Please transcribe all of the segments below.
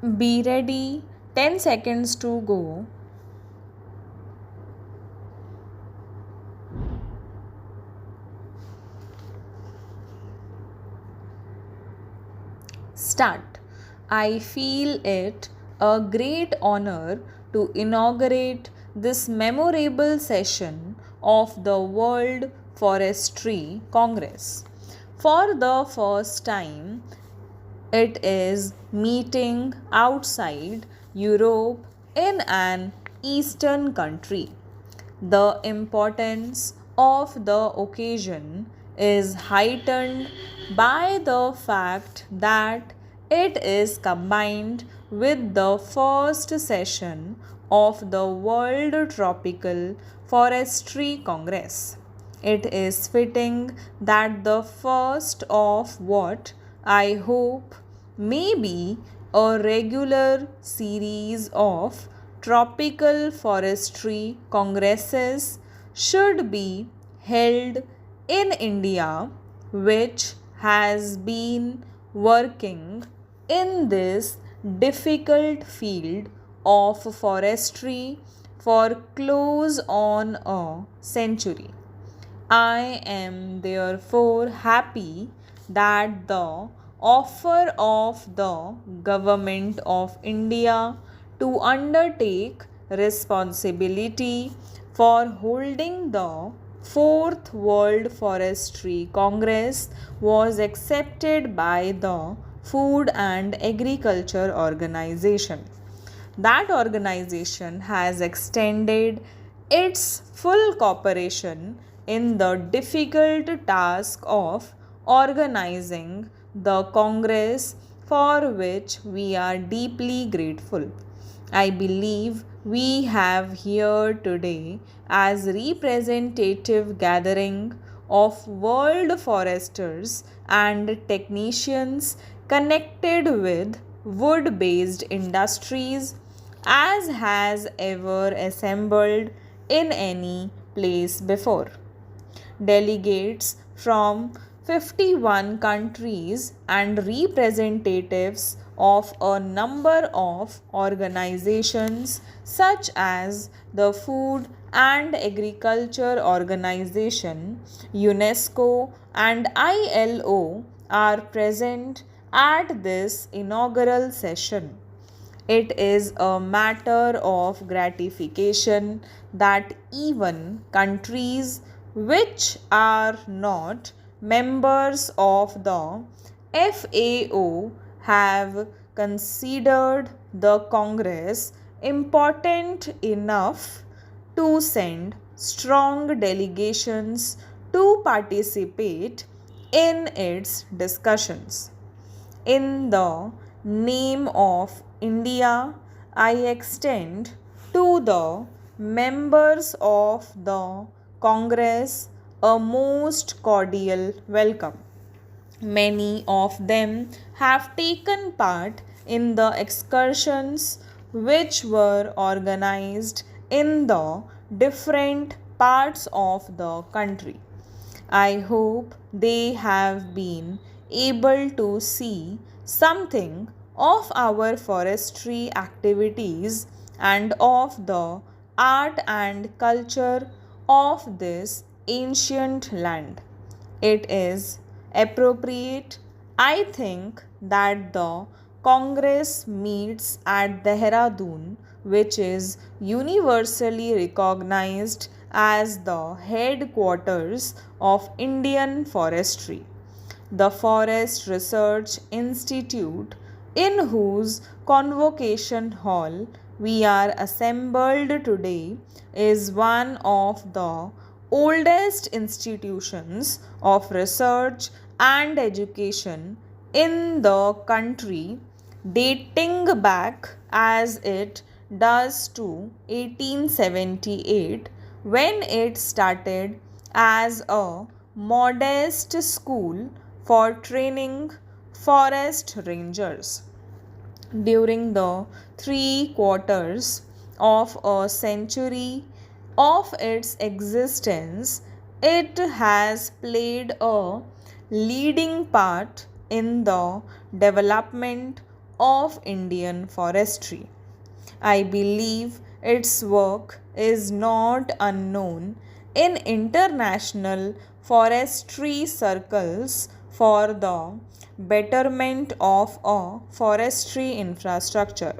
Be ready, 10 seconds to go. Start. I feel it a great honor to inaugurate this memorable session of the World Forestry Congress. For the first time, it is meeting outside Europe in an Eastern country. The importance of the occasion is heightened by the fact that it is combined with the first session of the World Tropical Forestry Congress. It is fitting that the first of what I hope may be a regular series of tropical forestry congresses should be held in India, which has been working in this difficult field of forestry for close on a century. I am therefore happy that the offer of the Government of India to undertake responsibility for holding the Fourth World Forestry Congress was accepted by the Food and Agriculture Organization. That organization has extended its full cooperation in the difficult task of organizing the Congress, for which we are deeply grateful. I believe we have here today as representative gathering of world foresters and technicians connected with wood based industries as has ever assembled in any place before. Delegates from 51 countries and representatives of a number of organizations such as the Food and Agriculture Organization, UNESCO, and ILO are present at this inaugural session. It is a matter of gratification that even countries which are not members of the FAO have considered the Congress important enough to send strong delegations to participate in its discussions. In the name of India, I extend to the members of the Congress a most cordial welcome. Many of them have taken part in the excursions which were organized in the different parts of the country. I hope they have been able to see something of our forestry activities and of the art and culture of this ancient land. It is appropriate, I think, that the Congress meets at Dehradun, which is universally recognized as the headquarters of Indian forestry. The Forest Research Institute, in whose convocation hall we are assembled today, is one of the oldest institutions of research and education in the country, dating back as it does to 1878, when it started as a modest school for training forest rangers. During the 3/4 of a century of its existence, it has played a leading part in the development of Indian forestry. I believe its work is not unknown in international forestry circles for the betterment of a forestry infrastructure.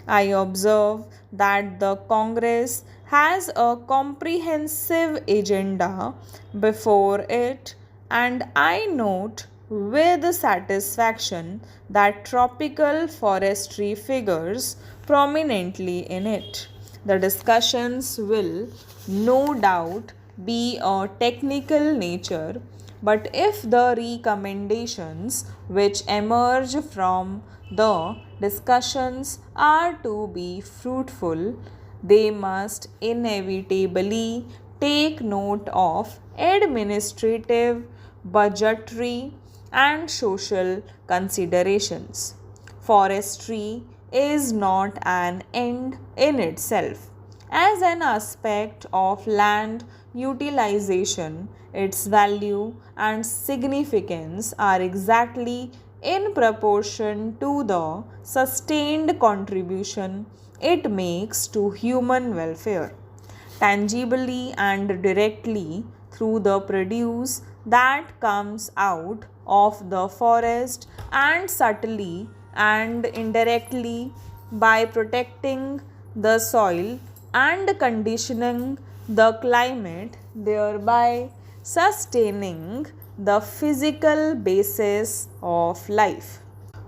I observe that the Congress has a comprehensive agenda before it, and I note with satisfaction that tropical forestry figures prominently in it. The discussions will no doubt be a technical nature, but if the recommendations which emerge from the discussions are to be fruitful, they must inevitably take note of administrative, budgetary, and social considerations. Forestry is not an end in itself. As an aspect of land utilization, its value and significance are exactly in proportion to the sustained contribution it makes to human welfare, tangibly and directly through the produce that comes out of the forest, and subtly and indirectly by protecting the soil and conditioning the climate, thereby sustaining the physical basis of life.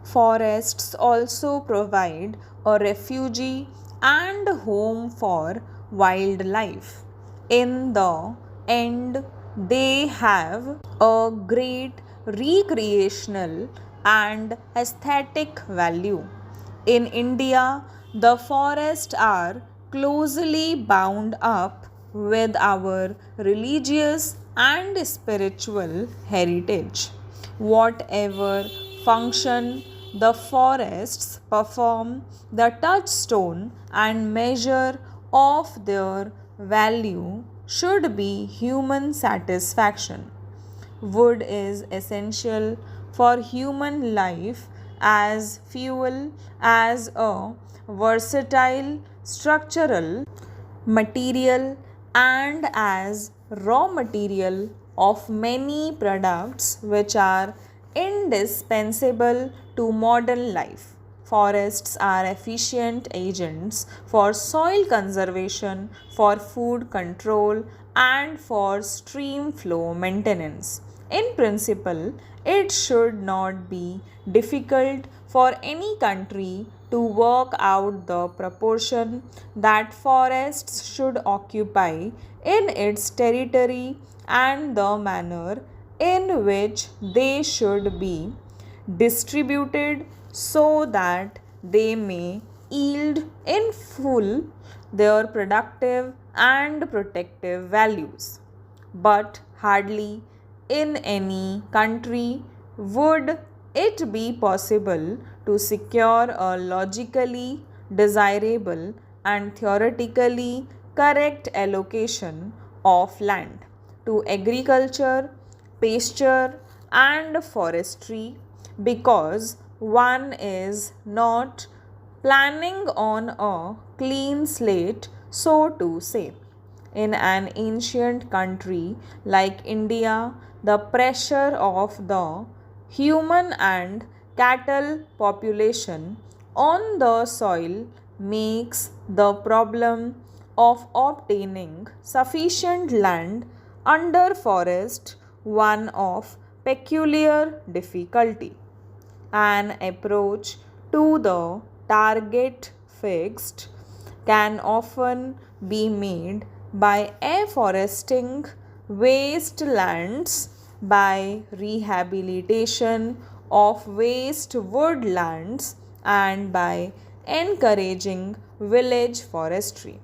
Forests also provide a refuge and home for wildlife. In the end, they have a great recreational and aesthetic value. In India, the forests are closely bound up with our religious and spiritual heritage. Whatever function the forests perform, the touchstone and measure of their value should be human satisfaction. Wood is essential for human life as fuel, as a versatile structural material, and as raw material of many products which are indispensable to modern life. Forests are efficient agents for soil conservation, for food control, and for stream flow maintenance. In principle, it should not be difficult for any country to work out the proportion that forests should occupy in its territory and the manner in which they should be distributed so that they may yield in full their productive and protective values. But hardly in any country would it be possible to secure a logically desirable and theoretically correct allocation of land to agriculture, pasture, and forestry, because one is not planning on a clean slate, so to say. In an ancient country like India, the pressure of the human and cattle population on the soil makes the problem of obtaining sufficient land under forest one of peculiar difficulty. An approach to the target fixed can often be made by afforesting wastelands, by rehabilitation of waste woodlands, and by encouraging village forestry.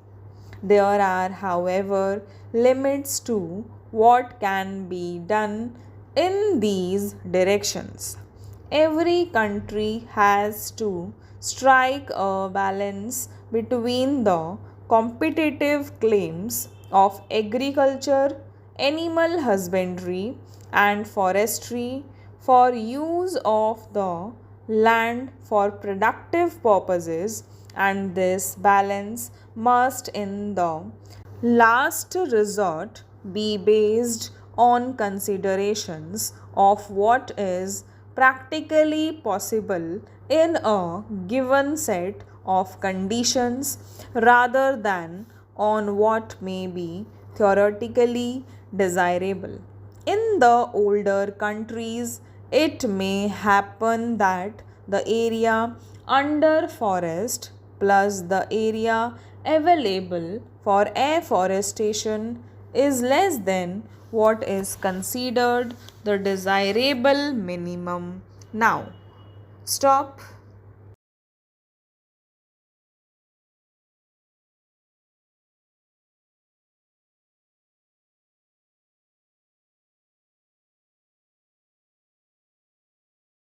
There are, however, limits to what can be done in these directions. Every country has to strike a balance between the competitive claims of agriculture, animal husbandry, and forestry for use of the land for productive purposes, and this balance must, in the last resort, be based on considerations of what is practically possible in a given set of conditions rather than on what may be theoretically desirable. In the older countries, it may happen that the area under forest plus the area available for afforestation is less than what is considered the desirable minimum. Now, stop.